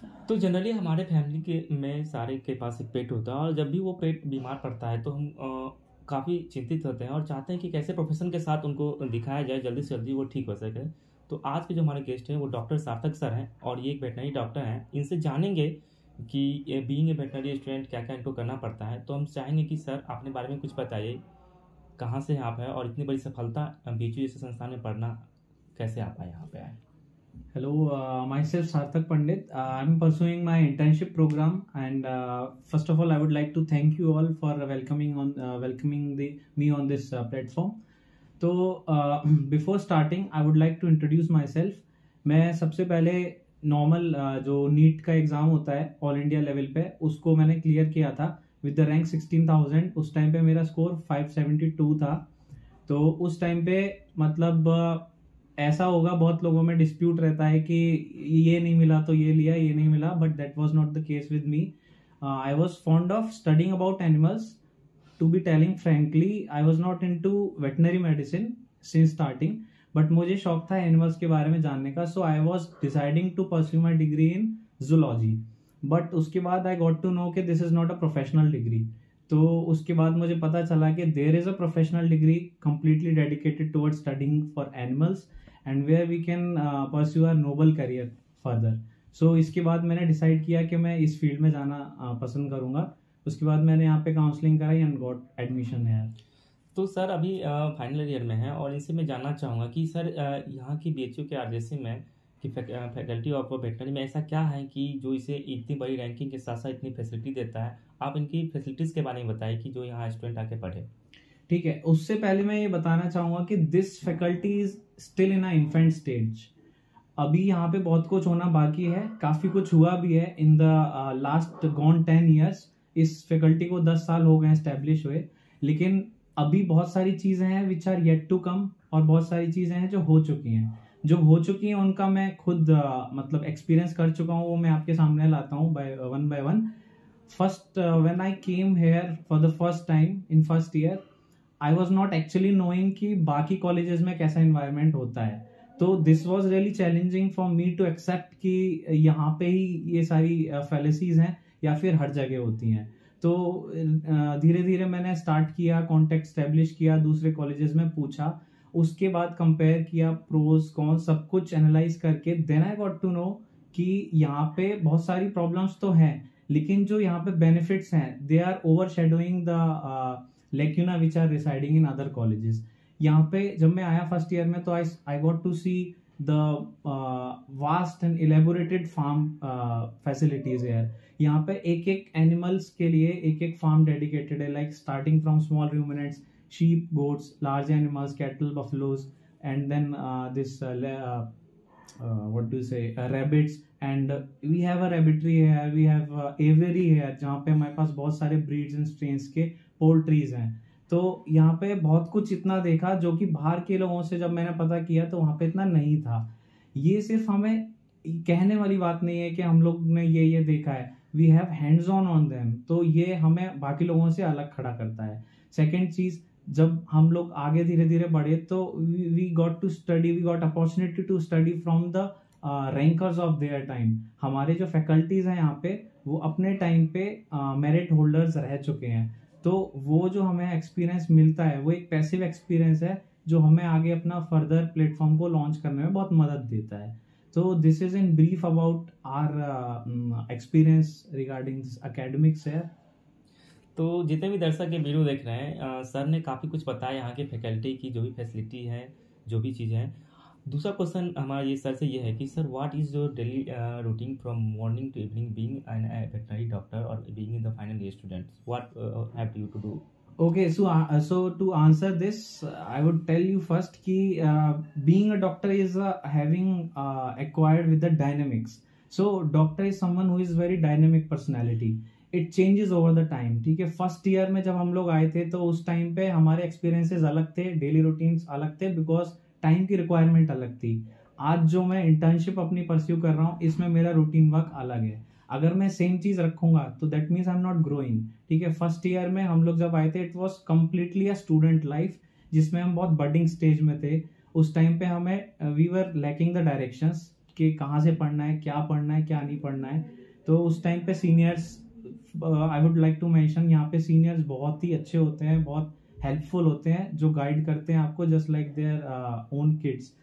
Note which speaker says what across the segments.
Speaker 1: तो जनरली हमारे फैमिली के में सारे के पास एक पेट होता है और जब भी वो पेट बीमार पड़ता है तो हम काफ़ी चिंतित होते हैं और चाहते हैं कि कैसे प्रोफेशन के साथ उनको दिखाया जाए जल्दी से जल्दी वो ठीक हो सके। तो आज के जो हमारे गेस्ट हैं वो डॉक्टर सार्थक सर हैं और ये एक वेटनरी डॉक्टर हैं। इनसे जानेंगे कि बीइंग ए वेटनरी स्टूडेंट क्या-क्या इनको करना पड़ता है। तो हम चाहेंगे कि सर अपने बारे में कुछ बताइए, कहाँ से आप हैं और इतनी बड़ी सफलता बीएचयू जैसे संस्थान में पढ़ना कैसे आप आए यहाँ पे आए?
Speaker 2: Hello, myself Sarthak Pandit. I'm pursuing my internship program, and first of all, I would like to thank you all for welcoming me on this platform. तो before starting, I would like to introduce myself. मैं सबसे पहले normal जो NEET का exam होता है all India level पे उसको मैंने क्लियर किया था विद द रैंक 16,000। उस टाइम पे मेरा स्कोर 572 था। तो उस टाइम पे मतलब ऐसा होगा, बहुत लोगों में डिस्प्यूट रहता है कि ये नहीं मिला तो ये लिया, ये नहीं मिला, but that was not the case with me. I was fond of studying about animals. To be telling frankly, I was not into veterinary medicine since starting, but मुझे शौक था एनिमल्स के बारे में जानने का। So I was deciding to pursue my degree in zoology, but उसके बाद आई गॉट टू नो कि this is not a professional degree. तो उसके बाद मुझे पता चला कि there is a professional degree completely dedicated toward studying for animals and where we can pursue our noble career further. So इसके बाद मैंने डिसाइड किया कि मैं इस फील्ड में जाना पसंद करूंगा। उसके बाद मैंने यहाँ पे काउंसलिंग कराई एंड गॉट एडमिशन है।
Speaker 1: तो सर अभी फाइनल ईयर में हैं और इनसे मैं जानना चाहूँगा कि सर यहाँ की बीएचयू के आरजेसी में कि फैकल्टी ऑफ वेटनरी में ऐसा क्या है कि जो इसे इतनी बड़ी रैंकिंग के साथ साथ इतनी फैसिलिटी देता है? आप इनकी फैसिलिटीज़ के बारे में बताइए कि जो यहाँ स्टूडेंट आके पढ़े।
Speaker 2: ठीक है, उससे पहले मैं ये बताना चाहूंगा कि this faculty is still in a infant stage. अभी यहाँ पे बहुत कुछ होना बाकी है, काफी कुछ हुआ भी है in the last gone 10 years. इस फैकल्टी को 10 साल हो गए एस्टेब्लिश हुए, लेकिन अभी बहुत सारी चीजें हैं which are yet to come और बहुत सारी चीजें हैं जो हो चुकी हैं। जो हो चुकी हैं उनका मैं खुद मतलब एक्सपीरियंस कर चुका हूँ, वो मैं आपके सामने लाता हूँ by one. First when I came here for the first time in first year, I was not actually knowing कि बाकी कॉलेजेस में कैसा इन्वायरमेंट होता है। तो this was really challenging for me to accept कि यहाँ पे ही ये सारी फैलेसीज हैं या फिर हर जगह होती हैं। तो धीरे धीरे मैंने स्टार्ट किया, कॉन्टेक्ट स्टेब्लिश किया, दूसरे कॉलेजेस में पूछा, उसके बाद कंपेयर किया, प्रोज कॉन सब कुछ एनालाइज करके then I got to know कि यहाँ पे बहुत सारी प्रॉब्लम्स तो हैं, लेकिन जो यहाँ पे बेनिफिट्स हैं they are overshadowing the lacuna which are residing in other colleges. यहाँ पे जब मैं आया फर्स्ट ईयर में तो I got to see the vast and elaborated farm facilities है। यहाँ पे एक एक एनिमल्स के लिए एक एक फार्म डेडिकेटेड है, like starting from small ruminants, sheep, goats, large animals, cattle, buffaloes, and then this what do you say rabbits, and we have a rabbitry here, we have aviary here जहाँ पे हमारे पास बहुत सारे breeds and strains के पोल्ट्रीज हैं। तो यहाँ पे बहुत कुछ इतना देखा जो कि बाहर के लोगों से जब मैंने पता किया तो वहाँ पे इतना नहीं था। ये सिर्फ हमें कहने वाली बात नहीं है कि हम लोग ने ये देखा है, we have hands on them, तो ये हमें बाकी लोगों से अलग खड़ा करता है। सेकेंड चीज, जब हम लोग आगे धीरे धीरे बढ़े तो we got to study, we got opportunity to study from the rankers of their time. हमारे जो फैकल्टीज हैं यहाँ पे वो अपने टाइम पे मेरिट होल्डर्स रह चुके हैं। तो वो जो हमें एक्सपीरियंस मिलता है वो एक पैसिव एक्सपीरियंस है जो हमें आगे अपना फर्दर प्लेटफॉर्म को लॉन्च करने में बहुत मदद देता है। तो this is in brief about our experience regarding this academics है।
Speaker 1: तो जितने भी दर्शक ये वीडियो देख रहे हैं सर ने काफ़ी कुछ बताया यहाँ की फैकल्टी की जो भी फैसिलिटी है, जो भी चीज़ें हैं। दूसरा क्वेश्चन हमारा ये सर से ये है कि sir what is your daily routine from morning to evening being an veterinary doctor और being in the final year students, what have you to do?
Speaker 2: Okay, so to answer this, I would tell you first कि being a doctor is having acquired with the dynamics. So doctor is someone who is very dynamic personality. It changes over the time. ठीक है, first year में जब हम लोग आए थे तो उस टाइम पे हमारे एक्सपीरियंसेस अलग थे, डेली रूटीन्स अलग थे, बिकॉज टाइम की रिक्वायरमेंट अलग थी। आज जो मैं इंटर्नशिप अपनी परस्यू कर रहा हूँ इसमें मेरा रूटीन वर्क अलग है। अगर मैं सेम चीज रखूंगा तो that means I am not growing. ठीक है, फर्स्ट ईयर में हम लोग जब आए थे it was completely a student life जिसमें हम बहुत बडिंग स्टेज में थे। उस टाइम पे हमें we were lacking the directions कि कहाँ से पढ़ना है, क्या नहीं पढ़ना है। तो उस टाइम पे seniors, I would like to mention, यहाँ पे सीनियर्स बहुत ही अच्छे होते हैं, बहुत हेल्पफुल होते हैं, जो गाइड करते हैं आपको just like their own kids.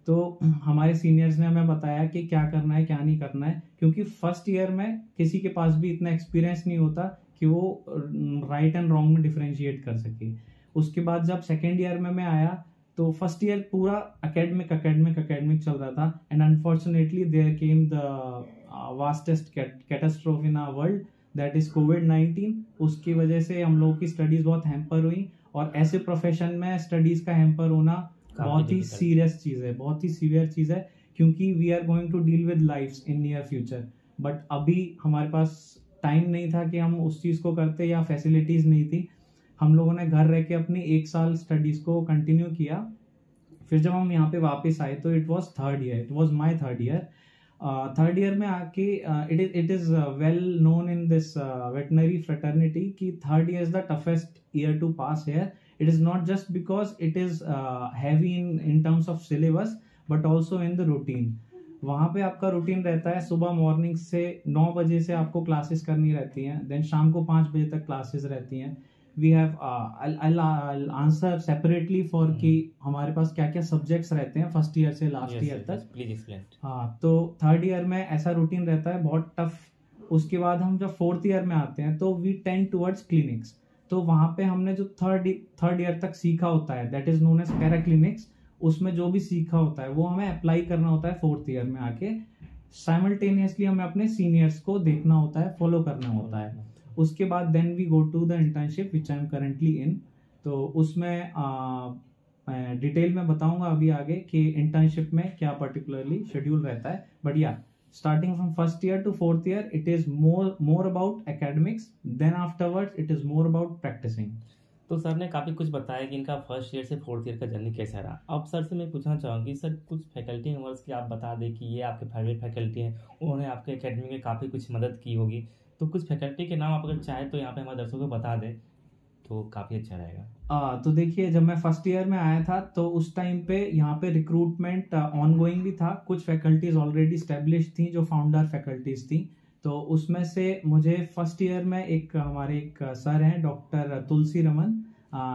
Speaker 2: तो हमारे सीनियर्स ने हमें बताया कि क्या करना है क्या नहीं करना है, क्योंकि फर्स्ट ईयर में किसी के पास भी इतना एक्सपीरियंस नहीं होता कि वो राइट एंड रॉन्ग में डिफरेंशिएट कर सके। उसके बाद जब सेकेंड ईयर में मैं आया तो फर्स्ट ईयर पूरा अकेडमिक चल रहा था, and unfortunately there came the vastest catastrophe in our world, that is कोविड-19। उसकी वजह से हम लोगों की स्टडीज बहुत हैम्पर हुई, और ऐसे प्रोफेशन में स्टडीज का हैम्पर होना बहुत ही सीरियस चीज़ है, बहुत ही सीवियर चीज़ है, क्योंकि we are going to deal with lifes in near future. But अभी हमारे पास टाइम नहीं था कि हम उस चीज़ को करते, या फैसिलिटीज़ नहीं थी। हम लोगों ने घर रह के अपनी 1 साल स्टडीज़ को कंटिन्यू किया। फिर जब हम यहाँ पे वापस आए तो it was my third year. Third year में आके it is well known in this veterinary fraternity कि third year is the toughest year to pass here. It is not just because it is heavy in terms of syllabus, but also in the routine. वहाँ पे आपका routine रहता है, सुबह morning से 9 बजे से आपको क्लासेस करनी रहती हैं, देन शाम को 5 बजे तक क्लासेस रहती हैं। We have I'll answer separately for कि हमारे पास क्या क्या सब्जेक्ट्स रहते हैं फर्स्ट ईयर से लास्ट ईयर तक।
Speaker 1: Please explain.
Speaker 2: हाँ, तो थर्ड ईयर में ऐसा रूटीन रहता है बहुत टफ। उसके बाद हम जब फोर्थ ईयर में आते हैं तो वी टेंड टुवर्ड्स क्लिनिक्स। तो वहाँ पे हमने जो थर्ड ईयर तक सीखा होता है, that is known as para clinics, उसमें जो भी सीखा होता है वो हमें अप्लाई करना होता है फोर्थ ईयर में आके। साइमल्टेनियसली हमें अपने सीनियर्स को देखना होता है, फॉलो करना होता है। उसके बाद then we go to the internship which I am currently in. तो उसमें डिटेल में बताऊंगा अभी आगे कि इंटर्नशिप में क्या पर्टिकुलरली शेड्यूल रहता है। बट या, starting from first year to fourth year, it is more about academics, then afterwards it is more about practicing.
Speaker 1: तो सर ने काफ़ी कुछ बताया कि इनका फर्स्ट ईयर से फोर्थ ईयर का जर्नी कैसा रहा। अब सर से मैं पूछना चाहूँगी, सर कुछ फैकल्टी मेंबर्स की आप बता दें कि ये आपके फेवरेट फैकल्टी हैं, उन्होंने आपके एकेडमी में काफ़ी कुछ मदद की होगी। तो कुछ फैकल्टी के नाम आप अगर चाहें तो यहाँ पे हमारे दर्शकों को बता दें तो काफ़ी अच्छा रहेगा।
Speaker 2: तो देखिए, जब मैं फर्स्ट ईयर में आया था तो उस टाइम पे यहाँ पे रिक्रूटमेंट ऑनगोइंग भी था। कुछ फैकल्टीज ऑलरेडी स्टेब्लिश थी जो फाउंडर फैकल्टीज थी। तो उसमें से मुझे फर्स्ट ईयर में हमारे एक सर हैं doctor Tulsi Raman,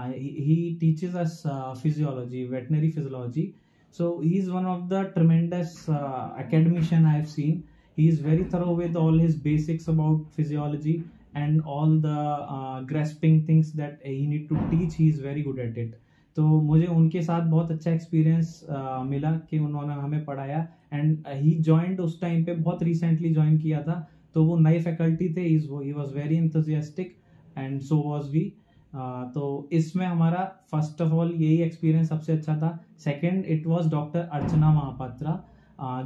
Speaker 2: he teaches us physiology, veterinary physiology. So he is one of the ट्रेमेंडस academician I have seen. He is very thorough with all his basics about physiology and all the grasping things that he need to teach. He is very good at it. तो मुझे उनके साथ बहुत अच्छा experience मिला कि उन्होंने हमें पढ़ाया। एंड ही जॉइंड उस टाइम पे, बहुत रिसेंटली ज्वाइन किया था, तो वो नए फैकल्टी थे। He was very enthusiastic and so was we. तो इसमें हमारा फर्स्ट ऑफ ऑल यही एक्सपीरियंस सबसे अच्छा था। Second, it was doctor Archana Mahapatra,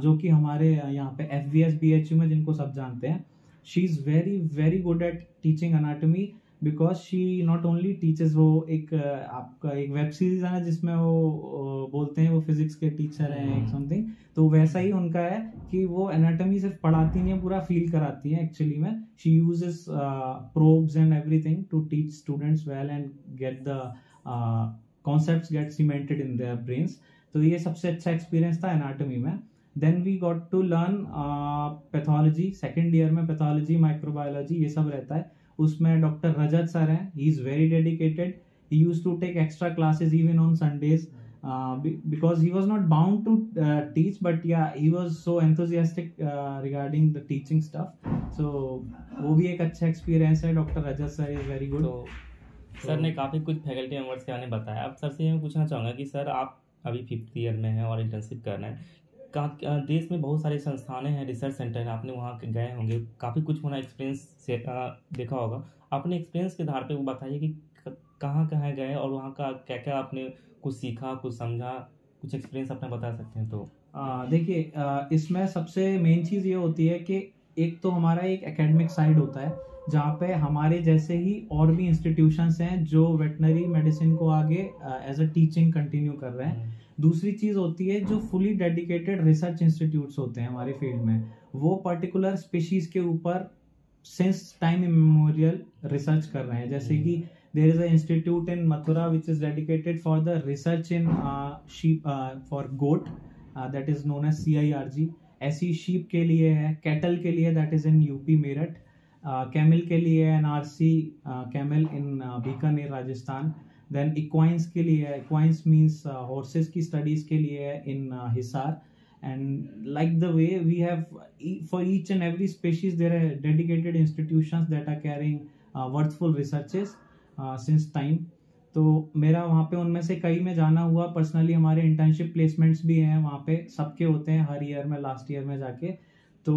Speaker 2: जो कि हमारे यहाँ पे FVS BHU में, जिनको सब जानते हैं। She is very good at teaching anatomy, because she not only teachers, वो आपका एक वेब सीरीज है ना जिसमें वो बोलते हैं वो फिजिक्स के टीचर हैं समथिंग, तो वैसा ही उनका है कि वो एनाटॉमी सिर्फ पढ़ाती नहीं है, पूरा फील कराती है। एक्चुअली में she uses probes and everything to teach students well and get the concepts get cemented in their brains. तो ये सबसे अच्छा एक्सपीरियंस था एनाटॉमी में। Then we got to learn pathology. Second year में पैथोलॉजी, माइक्रोबायोलॉजी, ये सब रहता है। उसमें डॉक्टर रजत सर हैं, he is very dedicated. He used to take extra classes even on Sundays because he was not bound to teach, but yeah, he was so enthusiastic regarding the teaching stuff. So वो भी एक अच्छा experience है। Doctor Rajat sir is very good.
Speaker 1: तो sir ने काफ़ी कुछ faculty members के बारे में बताया। अब सर से मैं पूछना चाहूँगा कि सर आप अभी 5th ईयर में हैं और इंटर्नशिप कर रहे हैं। देश में बहुत सारी संस्थानें हैं, रिसर्च सेंटर हैं, आपने वहाँ गए होंगे, काफ़ी कुछ होना एक्सपीरियंस से देखा होगा। अपने एक्सपीरियंस के आधार पे वो बताइए कि कहाँ कहाँ गए और वहाँ का क्या क्या आपने कुछ सीखा, कुछ समझा, कुछ एक्सपीरियंस अपना बता सकते हैं तो।
Speaker 2: देखिए, इसमें सबसे मेन चीज़ ये होती है कि एक तो हमारा एक एकेडमिक साइड होता है जहाँ पे हमारे जैसे ही और भी इंस्टीट्यूशंस हैं जो वेटनरी मेडिसिन को आगे एज अ टीचिंग कंटिन्यू कर रहे हैं। दूसरी चीज़ होती है जो फुली डेडिकेटेड रिसर्च इंस्टीट्यूट्स होते हैं हमारे फील्ड में, वो पर्टिकुलर स्पीशीज के ऊपर सिंस टाइम इमेमोरियल रिसर्च कर रहे हैं। जैसे कि there is an institute in Mathura which is dedicated for the research in sheep for goat, that is known as CIRG. ऐसी शीप के लिए है, कैटल के लिए that is in UP Meerut, camel के लिए एनआरसी कैमल इन बीकानेर राजस्थान, देन इक्वाइंस के लिए है, इक्वाइंस मीन्स हॉर्सेस की स्टडीज के लिए है इन Hisar. And like the way we have for each and every species there are dedicated institutions that are carrying worthful researches since time. तो मेरा वहाँ पे उनमें से कई में जाना हुआ पर्सनली. हमारे इंटर्नशिप प्लेसमेंट्स भी हैं वहाँ पे, सबके होते हैं हर ईयर में, लास्ट ईयर में जाके. तो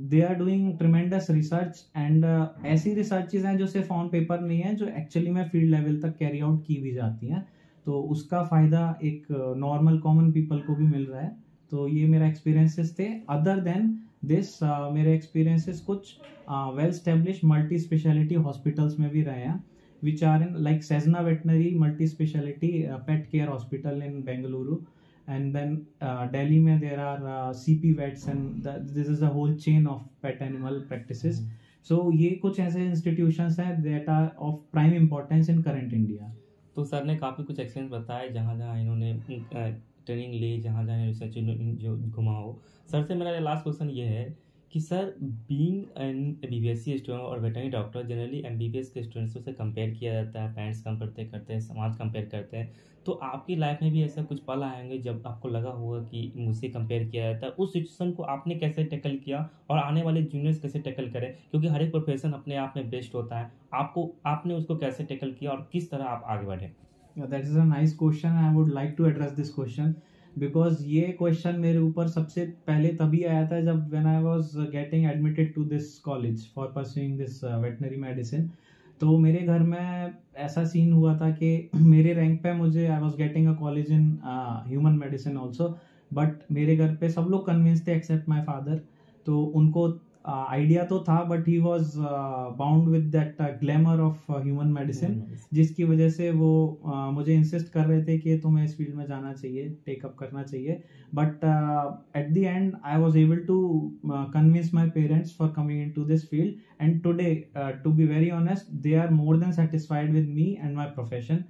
Speaker 2: they are doing tremendous research and ऐसी रिसर्चेज हैं जो सिर्फ ऑन पेपर नहीं है, जो एक्चुअली में फील्ड लेवल तक कैरी आउट की भी जाती हैं. तो उसका फ़ायदा एक नॉर्मल कॉमन पीपल को भी मिल रहा है. तो ये मेरा एक्सपीरियंसेस थे. अदर देन दिस मेरे एक्सपीरियंसेस कुछ well established multi specialty hospitals में भी रहे हैं, विच आर इन लाइक सेजना veterinary multi specialty pet care hospital in Bengaluru. And then Delhi में there are CP vets and this is a whole chain of pet animal practices. So ये कुछ ऐसे institutions हैं that are of prime importance in current India.
Speaker 1: तो sir ने काफ़ी कुछ experience बताया जहाँ जहाँ इन्होंने ट्रेनिंग ली, जहाँ जहाँ रिसर्च जो घुमा हो. सर से मेरा लास्ट क्वेश्चन ये है कि sir being an BBSc student और वेटरनरी डॉक्टर जनरली MBBS के स्टूडेंट्स से कंपेयर किया जाता है, पेरेंट्स कंपेयर करते हैं, समाज कंपेयर करते हैं. तो आपकी लाइफ में भी ऐसा कुछ पल आएंगे जब आपको लगा होगा कि मुझसे कंपेयर किया जाता है, उस सिचुएशन को आपने कैसे टैकल किया और आने वाले जूनियर्स कैसे टैकल करें, क्योंकि हर एक प्रोफेशन अपने आप में बेस्ट होता है. आपने उसको कैसे टैकल किया और किस तरह आप आगे बढ़े?
Speaker 2: That is a nice question. I would like to address this question because ये क्वेश्चन मेरे ऊपर सबसे पहले तभी आया था जब when I was getting admitted to this college for pursuing this veterinary medicine. तो मेरे घर में ऐसा सीन हुआ था कि मेरे रैंक पे मुझे आई was getting a college in human medicine also, but मेरे घर पे सब लोग कन्विंस थे एक्सेप्ट माई फादर. तो उनको आइडिया तो था but he was bound with that glamour of human medicine, जिसकी वजह से वो मुझे इंसिस्ट कर रहे थे कि तुम्हें इस फील्ड में जाना चाहिए, टेकअप करना चाहिए. But at the end I was able to convince my parents for coming in to this field. And today to be very honest they are more than satisfied with me and my profession.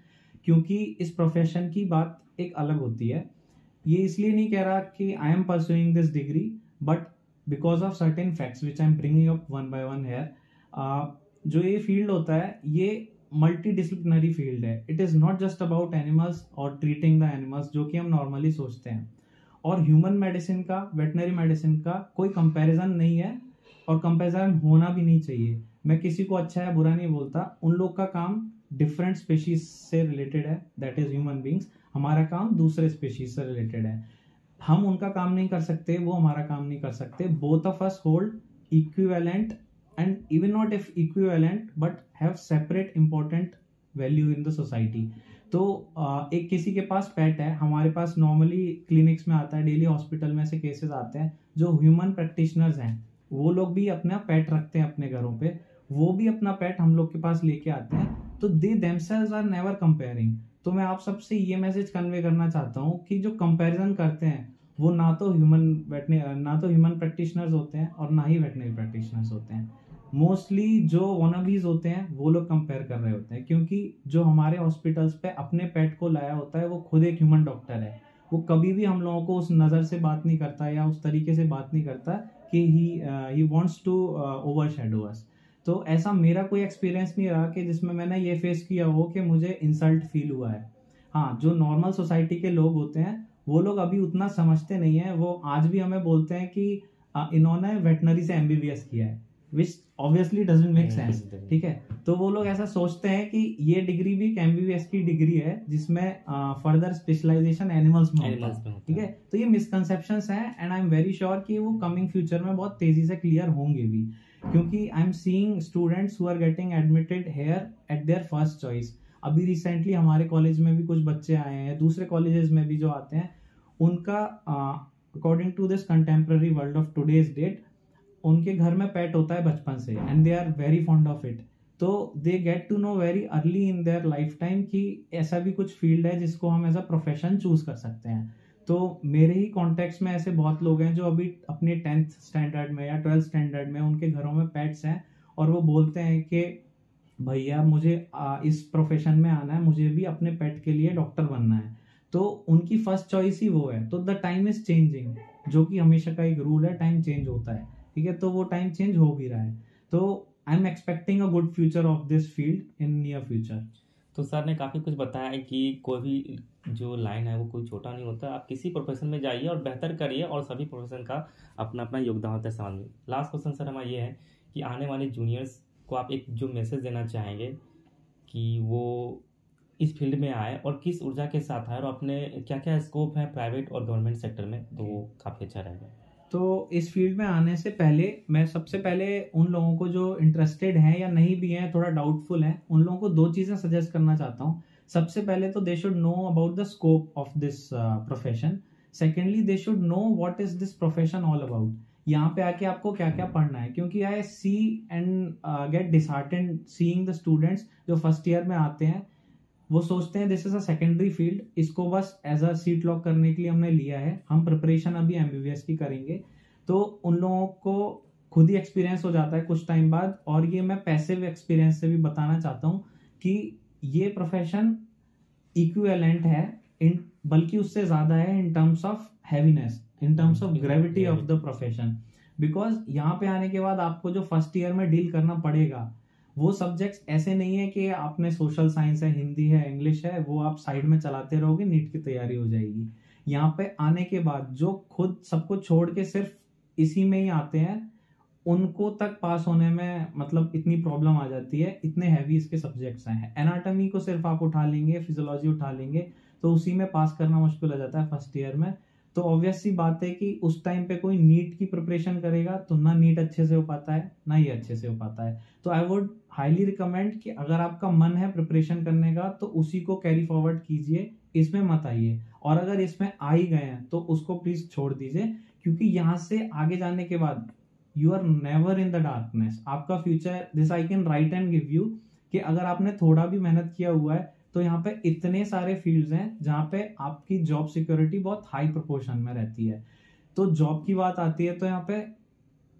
Speaker 2: क्योंकि इस profession की बात एक अलग होती है. ये इसलिए नहीं कह रहा कि I am pursuing this degree, but because of certain facts which I'm bringing up one by one here. जो ये फील्ड होता है ये मल्टी डिसिप्लिनरी फील्ड है. It is not just about animals और ट्रीटिंग द एनिमल्स जो कि हम नॉर्मली सोचते हैं. और ह्यूमन मेडिसिन का, वेटनरी मेडिसिन का कोई कंपैरिजन नहीं है और कंपैरिजन होना भी नहीं चाहिए. मैं किसी को अच्छा या बुरा नहीं बोलता. उन लोग का काम डिफरेंट स्पेशीज से रिलेटेड है, दैट इज ह्यूमन बींग्स. हमारा काम दूसरे स्पेशीज से रिलेटेड है. हम उनका काम नहीं कर सकते, वो हमारा काम नहीं कर सकते. Both of us hold equivalent and even not if equivalent but have separate important value in the society. तो एक किसी के पास पेट है, हमारे पास नॉर्मली क्लिनिक्स में आता है, डेली हॉस्पिटल में से केसेस आते हैं. जो ह्यूमन प्रैक्टिशनर्स हैं वो लोग भी अपना पेट रखते हैं अपने घरों पे, वो भी अपना पेट हम लोग के पास लेके आते हैं. तो they themselves are never comparing. तो मैं आप सबसे ये मैसेज कन्वे करना चाहता हूँ कि जो कंपैरिजन करते हैं वो ना तो ह्यूमन प्रैक्टिशनर्स होते हैं और ना ही वेटनरी प्रैक्टिशनर्स होते हैं. मोस्टली जो वॉनबीज होते हैं वो लोग कंपेयर कर रहे होते हैं, क्योंकि जो हमारे हॉस्पिटल्स पे अपने पेट को लाया होता है वो खुद एक ह्यूमन डॉक्टर है. वो कभी भी हम लोगों को उस नज़र से बात नहीं करता या उस तरीके से बात नहीं करता कि ही वांट्स टू ओवरशैडो अस. तो ऐसा मेरा कोई एक्सपीरियंस नहीं रहा कि जिसमें मैंने ये फेस किया हो कि मुझे इंसल्ट फील हुआ है. हाँ, जो नॉर्मल सोसाइटी के लोग होते हैं वो लोग अभी उतना समझते नहीं है. वो आज भी हमें बोलते हैं कि इन्होंने वेटनरी से MBBS किया है, which obviously doesn't make sense. ठीक है, तो वो लोग ऐसा सोचते हैं कि ये डिग्री भी MBBS की डिग्री है जिसमें फर्दर स्पेशलाइजेशन एनिमल्स में होता है. ठीक है, तो ये मिसकंसेप्शंस हैं and I am very sure कि वो कमिंग फ्यूचर में बहुत तेजी से क्लियर होंगे भी, क्योंकि I am seeing students who are getting admitted here at their first choice. अभी रिसेंटली हमारे कॉलेज में भी कुछ बच्चे आए हैं, दूसरे कॉलेजेस में भी जो आते हैं, उनका according to this contemporary world of today's date उनके घर में पेट होता है बचपन से and they are very fond of it. तो they get to know very early in their life time कि ऐसा भी कुछ फील्ड है जिसको हम एज अ प्रोफेशन चूज कर सकते हैं. तो मेरे ही कॉन्टेक्स्ट में ऐसे बहुत लोग हैं जो अभी अपने 10th स्टैंडर्ड में या 12th स्टैंडर्ड में उनके घरों में पेट्स हैं और वो बोलते हैं कि भैया मुझे इस प्रोफेशन में आना है, मुझे भी अपने पेट के लिए डॉक्टर बनना है. तो उनकी फर्स्ट चॉइस ही वो है। तो द टाइम इज चेंजिंग, जो कि हमेशा का एक रूल है, टाइम चेंज होता है, ठीक है। तो वो टाइम चेंज हो भी रहा है। तो I am expecting a good future of this field in near future.
Speaker 1: तो सर ने काफ़ी कुछ बताया है कि कोई भी जो लाइन है वो कोई छोटा नहीं होता, आप किसी प्रोफेशन में जाइए और बेहतर करिए, और सभी प्रोफेशन का अपना अपना योगदान होता है समाज में। लास्ट क्वेश्चन सर हमारा ये है कि आने वाले जूनियर्स को आप एक जो मैसेज देना चाहेंगे कि वो इस फील्ड में आए और किस ऊर्जा के साथ आए, और अपने क्या क्या स्कोप है प्राइवेट और गवर्नमेंट सेक्टर में, तो वो काफ़ी अच्छा रहेगा।
Speaker 2: तो इस फील्ड में आने से पहले मैं सबसे पहले उन लोगों को जो इंटरेस्टेड हैं या नहीं भी हैं, थोड़ा डाउटफुल हैं, उन लोगों को दो चीज़ें सजेस्ट करना चाहता हूँ। सबसे पहले तो they should know about the scope of this profession. Secondly they should know what is this profession all about. यहाँ पे आके आपको क्या क्या पढ़ना है, क्योंकि I see and get disheartened seeing the students जो फर्स्ट ईयर में आते हैं, वो सोचते हैं this is a secondary field, इसको बस एज अ सीट लॉक करने के लिए हमने लिया है, हम प्रिपरेशन अभी एमबीबीएस की करेंगे। तो उन लोगों को खुद ही एक्सपीरियंस हो जाता है कुछ टाइम बाद, और ये मैं पैसिव एक्सपीरियंस से भी बताना चाहता हूँ कि ये प्रोफेशन इक्विवेलेंट है बल्कि उससे ज्यादा है in terms of heaviness, in terms of gravity of the profession. Because यहाँ पे आने के बाद आपको जो फर्स्ट ईयर में डील करना पड़ेगा, वो सब्जेक्ट्स ऐसे नहीं है कि आपने सोशल साइंस है, हिंदी है, इंग्लिश है, वो आप साइड में चलाते रहोगे, नीट की तैयारी हो जाएगी। यहाँ पे आने के बाद जो खुद सब कुछ छोड़ के सिर्फ इसी में ही आते हैं, उनको तक पास होने में मतलब इतनी प्रॉब्लम आ जाती है, इतने हैवी इसके सब्जेक्ट्स हैं। एनाटॉमी को सिर्फ आप उठा लेंगे, फिजियोलॉजी उठा लेंगे, तो उसी में पास करना मुश्किल हो जाता है फर्स्ट ईयर में। तो ऑब्वियस सी बात है कि उस टाइम पे कोई नीट की प्रिपरेशन करेगा तो ना नीट अच्छे से हो पाता है, ना ये अच्छे से हो पाता है। तो आई वुड हाईली रिकमेंड कि अगर आपका मन है प्रिपरेशन करने का तो उसी को कैरी फॉरवर्ड कीजिए, इसमें मत आइए। और अगर इसमें आ ही गए हैं तो उसको प्लीज छोड़ दीजिए, क्योंकि यहाँ से आगे जाने के बाद you are never in the darkness. आपका future, this I can write and give you, कि अगर आपने थोड़ा भी मेहनत किया हुआ है तो यहाँ पे इतने सारे फील्ड्स हैं जहाँ पे आपकी जॉब सिक्योरिटी बहुत हाई प्रोपोर्शन में रहती है। तो जॉब की बात आती है तो यहाँ पे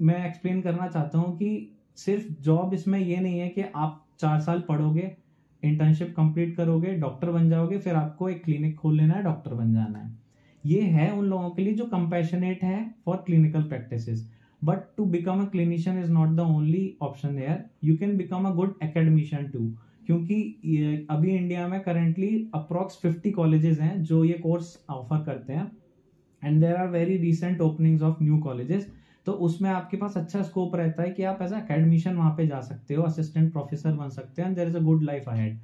Speaker 2: मैं एक्सप्लेन करना चाहता हूँ कि सिर्फ जॉब इसमें ये नहीं है कि आप 4 साल पढ़ोगे, इंटर्नशिप कंप्लीट करोगे, डॉक्टर बन जाओगे, फिर आपको एक क्लिनिक खोल लेना है, डॉक्टर बन जाना है। ये है उन लोगों के लिए जो कंपैशनेट है for clinical practices. But to become a clinician is not the only option there, you can become a good academician too. क्योंकि अभी इंडिया में करेंटली अप्रॉक्स 50 कॉलेजेस हैं जो ये कोर्स ऑफर करते हैं, and there are very recent openings of new colleges. तो उसमें आपके पास अच्छा स्कोप रहता है कि आप एज एकेडमिशियन वहां पे जा सकते हो, असिस्टेंट प्रोफेसर बन सकते हैं, and there is a good life ahead.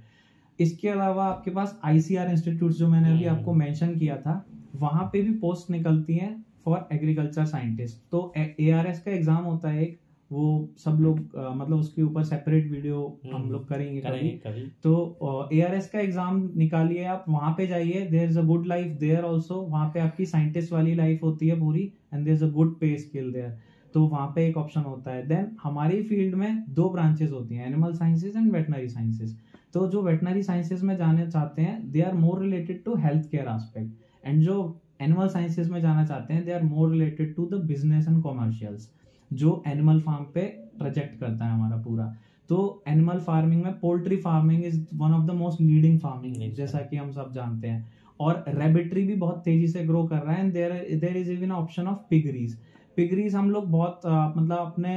Speaker 2: इसके अलावा आपके पास आईसीआर इंस्टीट्यूट जो मैंने अभी आपको मेंशन किया था, वहां पे भी पोस्ट निकलती हैं फॉर एग्रीकल्चर साइंटिस्ट। तो एआरएस का एग्जाम होता है एक, वो सब लोग मतलब उसके ऊपर सेपरेट वीडियो हम लोग करेंगे कभी। तो एआरएस का एग्जाम निकालिए, आप वहां पे जाइए, there is a good life there also. वहां पे आपकी साइंटिस्ट वाली लाइफ होती है पूरी, and there is a good pay scale there. तो वहां पे एक ऑप्शन होता है। देन हमारी फील्ड में 2 ब्रांचेस होती हैं, animal sciences and veterinary sciences. तो जो वेटनरी साइंसेज में जाने चाहते हैं, they are more related to health care aspect, and जो एनिमल साइंसेज में जाना चाहते हैं, they are more related to the business and commercials, जो एनिमल फार्म पे प्रोजेक्ट करता है हमारा पूरा। तो एनिमल फार्मिंग में poultry farming is one of the most leading farming, जैसा कि हम सब जानते हैं। और रेबिट्री भी बहुत तेजी से ग्रो कर रहा है, and there is even option of piggeries. Piggeries हम लोग बहुत मतलब अपने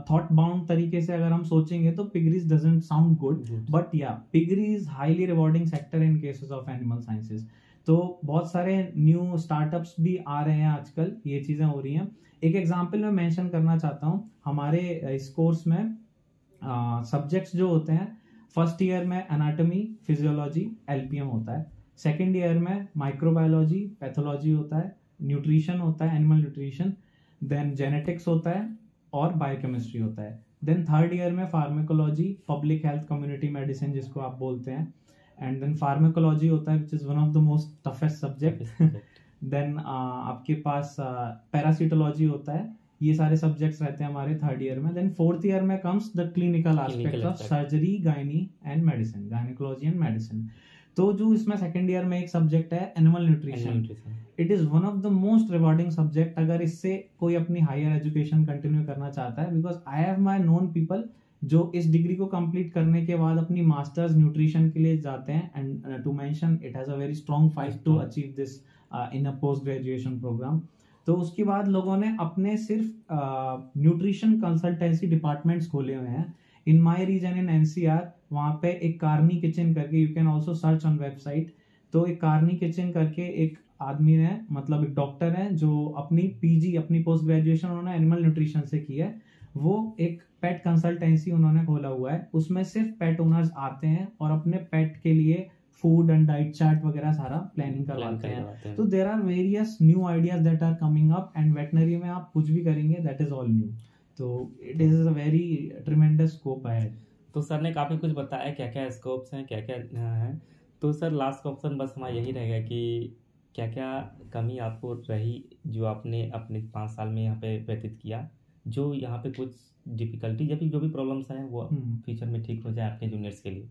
Speaker 2: थॉट बाउंड तरीके से अगर हम सोचेंगे तो पिगरीज डजंट साउंड गुड, बट या piggery is highly rewarding sector in cases of animal sciences. तो बहुत सारे न्यू स्टार्टअप्स भी आ रहे हैं आजकल, ये चीजें हो रही हैं। एक एग्जांपल मैं मेंशन करना चाहता हूँ, हमारे इस कोर्स में सब्जेक्ट्स जो होते हैं, फर्स्ट ईयर में एनाटॉमी, फिजियोलॉजी, एलपीएम होता है। सेकेंड ईयर में माइक्रोबायोलॉजी, पैथोलॉजी होता है, न्यूट्रिशन होता है, एनिमल न्यूट्रिशन, देन जेनेटिक्स होता है, और बायोकेमिस्ट्री होता है। देन थर्ड ईयर में pharmacology, public health, community medicine जिसको आप बोलते हैं, एंड देन फार्माकोलॉजी होता है which is one of the most toughest subject. Then आपके पास पैरासिटोलॉजी होता है। ये सारे सब्जेक्ट्स रहते हैं हमारे थर्ड ईयर में। देन फोर्थ ईयर में comes the clinical aspects of surgery, gynae and medicine, gynaecology and medicine. तो जो इसमें सेकंड ईयर में एक सब्जेक्ट है animal nutrition, it is one of the most rewarding subject अगर इससे कोई अपनी हायर एजुकेशन कंटिन्यू करना चाहता है, because I have my known people जो इस डिग्री को कंप्लीट करने के बाद अपनी मास्टर्स न्यूट्रिशन के लिए जाते हैं, and to mention it has a very strong fight to achieve this in a post graduation program. तो उसके बाद लोगों ने अपने सिर्फ न्यूट्रिशन कंसल्टेंसी डिपार्टमेंट्स खोले हुए हैं in my region in NCR. वहाँ पे एक कार्नी किचन करके, you can also search on website, तो एक कार्नी किचन करके एक आदमी है, मतलब एक डॉक्टर है जो अपनी पीजी, अपनी पोस्ट ग्रेजुएशन उन्होंने एनिमल न्यूट्रिशन से की है। वो एक पेट कंसल्टेंसी उन्होंने खोला हुआ है, उसमें सिर्फ पेट ओनर्स आते हैं और अपने पेट के लिए फूड एंड डाइट चार्ट वगैरह सारा प्लानिंग करवाते हैं। तो there are various new ideas that are coming up, and veterinary में आप कुछ भी करेंगे दैट इज ऑल न्यू। तो it is a very tremendous scope है।
Speaker 1: तो सर ने काफ़ी कुछ बताया क्या क्या स्कोप्स हैं, क्या क्या हैं। तो सर लास्ट क्वेश्चन बस हमारा यही रहेगा कि क्या क्या कमी आपको रही जो आपने अपने 5 साल में यहाँ पे व्यतीत किया, जो यहाँ पे कुछ डिफिकल्टी या फिर जो भी प्रॉब्लम्स हैं वो फ्यूचर में ठीक हो जाए आपके जूनियर्स के लिए।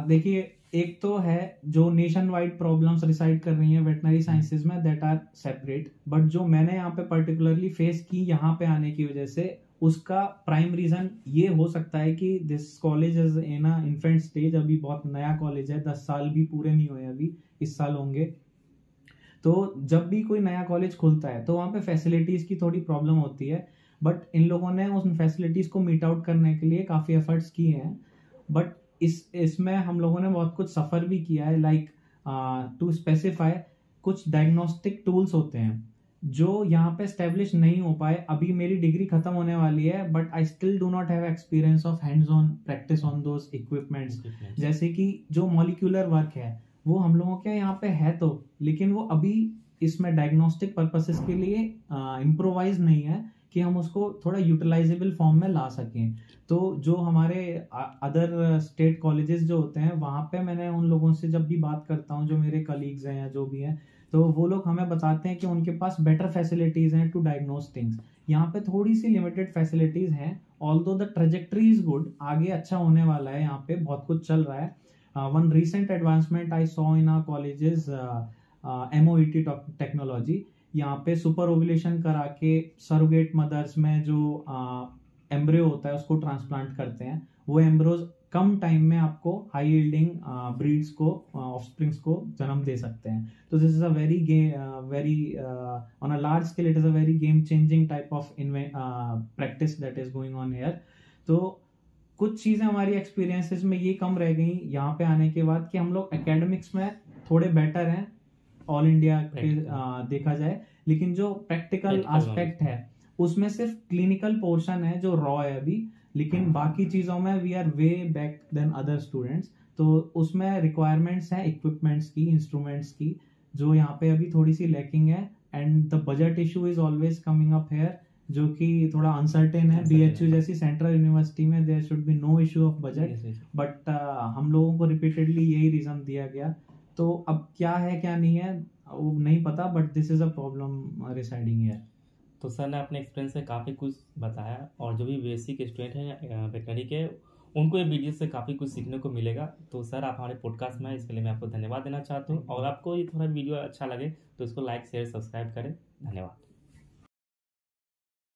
Speaker 2: देखिए, एक तो है जो नेशन वाइड प्रॉब्लम्स रिसाइड कर रही हैं वेटनरी साइंसेज में, दैट आर सेपरेट, बट जो मैंने यहाँ पे पर्टिकुलरली फेस की यहाँ पे आने की वजह से, उसका प्राइम रीजन ये हो सकता है कि this college is in a infant stage. अभी बहुत नया कॉलेज है, 10 साल भी पूरे नहीं हुए अभी, इस साल होंगे। तो जब भी कोई नया कॉलेज खुलता है तो वहाँ पे फैसिलिटीज की थोड़ी प्रॉब्लम होती है, बट इन लोगों ने उन फैसिलिटीज को मीट आउट करने के लिए काफी एफर्ट्स किए हैं। बट इसमें हम लोगों ने बहुत कुछ सफर भी किया है। लाइक टू स्पेसिफाई, कुछ डायग्नोस्टिक टूल्स होते हैं जो यहाँ पे स्टेब्लिश नहीं हो पाए। अभी मेरी डिग्री खत्म होने वाली है, but I still do not have experience of hands on practice on those equipments. जैसे कि जो मॉलिक्यूलर वर्क है वो हम लोगों के यहाँ पे है तो, लेकिन वो अभी इसमें डायग्नोस्टिक पर्पसेस के लिए इम्प्रोवाइज नहीं है कि हम उसको थोड़ा यूटिलाइजेबल फॉर्म में ला सकें। तो जो हमारे अदर स्टेट कॉलेजेस जो होते हैं, वहाँ पे मैंने उन लोगों से जब भी बात करता हूँ, जो मेरे कलीग्स हैं या जो भी हैं, तो वो लोग हमें बताते हैं कि उनके पास बेटर फैसिलिटीज हैं टू डायग्नोस थिंग्स। यहाँ पे थोड़ी सी लिमिटेड फैसिलिटीज हैं, although the trajectory is good, आगे अच्छा होने वाला है, यहाँ पे बहुत कुछ चल रहा है। One recent advancement I saw in our colleges, MOET technology. यहाँ पे सुपर ओव्यूलेशन करा के सरोगेट मदर्स में जो एम्ब्रियो होता है उसको ट्रांसप्लांट करते हैं। वो एम्ब्रोज कम टाइम में आपको हाई यील्डिंग ब्रीड्स को, ऑफस्प्रिंग्स को जन्म दे सकते हैं। तो this is a very on a large scale, it is a very game changing type of practice that is going on here. तो कुछ चीजें हमारी एक्सपीरियंसेस में ये कम रह गई यहाँ पे आने के बाद कि हम लोग एकेडमिक्स में थोड़े बेटर हैं ऑल इंडिया देखा जाए, लेकिन जो प्रैक्टिकल एस्पेक्ट है उसमें सिर्फ क्लिनिकल पोर्शन है जो रॉ है अभी, लेकिन बाकी चीजों में we are way back than other students. तो उसमें रिक्वायरमेंट्स हैं इक्विपमेंट्स की, इंस्ट्रूमेंट्स की, जो यहाँ पे अभी थोड़ी सी लैकिंग है। And the budget issue is always coming up here, जो कि थोड़ा अनसर्टेन है। BHU जैसी सेंट्रल यूनिवर्सिटी में there should be no issue of budget, but हम लोगों को रिपीटेडली यही रीजन दिया गया। तो अब क्या है क्या नहीं है वो नहीं पता, but this is a problem residing here.
Speaker 1: तो सर ने अपने एक्सपीरियंस से काफ़ी कुछ बताया, और जो भी बेसिक स्टूडेंट हैं वेटनरी के, उनको ये वीडियो से काफ़ी कुछ सीखने को मिलेगा। तो सर आप हमारे पॉडकास्ट में, इसके लिए मैं आपको धन्यवाद देना चाहता हूँ। और आपको ये थोड़ा वीडियो अच्छा लगे तो इसको लाइक शेयर सब्सक्राइब करें। धन्यवाद।